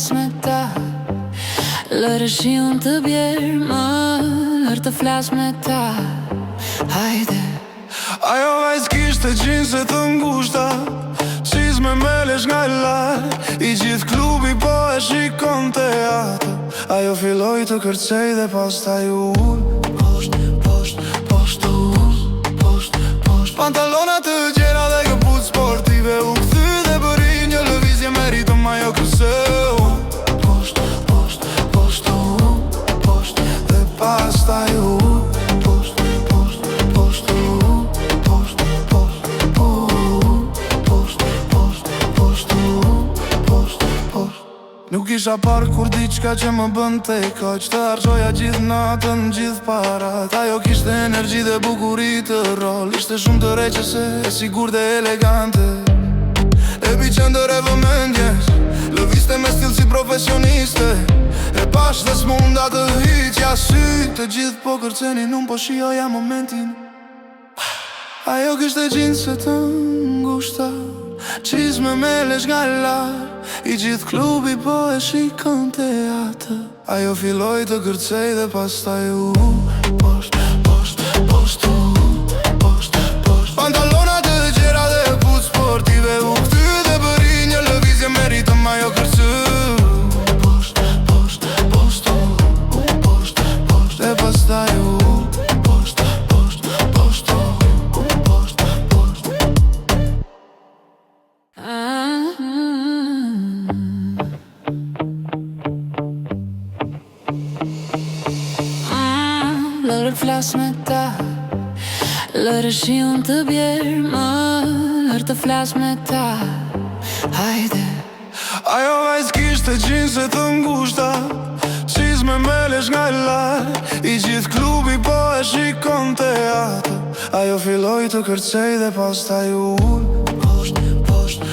flas me ta. Lërë shiun të bjerë, më lërë të flas me ta. Hajde. Ajo vajz kishte gjinse të ngushta, qizme me lesh nga larë, i gjithë klubi po e shikon te atë. Ajo filloj të kërcej dhe pastaj u ullë. Posht, posht, posht, u ullë. Posht, posht. Pantalonat të gjera dhe këput sportive, u këthy dhe bëri një lëvizje me ritëm ajo këseu. Posht, posht, posht, u ullë. Posht, dhe pastaj u ullë. Nuk isha par kur diqka që më bën te kaq, të argjoja gjithë natën, gjithë parat. Ajo kishte energji dhe bukurit të rol, ishte shumë të reqese, e sigur dhe elegante. E bi qëndër e vëmendjes, lëviste me stil si profesioniste. E pash dhe s'munda të hiqja sy, të gjithë po kërcenin, unë po shioja momentin. Ajo kishte gjinse të ngushta, qizme me lesh nga larë, i gjithë klubi po e shikon te atë. Ajo filloj të kërcej dhe pastaj u posht, posht, posht, posht, posht. Pantalonat të gjera dhe këput sportive, u këthy dhe bëri një lëvizje me ritëm ajo kërceu. Posht, posht, posht, posht, posht. Dhe pastaj u posht, posht, posht, posht, posht. Lërë flas me ta, lërë shiun të bjerë, më lërë të flas me ta. Hajde. Ajo vajz kishte gjinse të ngushta, qizme me lesh nga larë, i gjithë klubi po e shikon te atë. Ajo filloj të kërcej dhe pastaj u ullë. Posht, posht,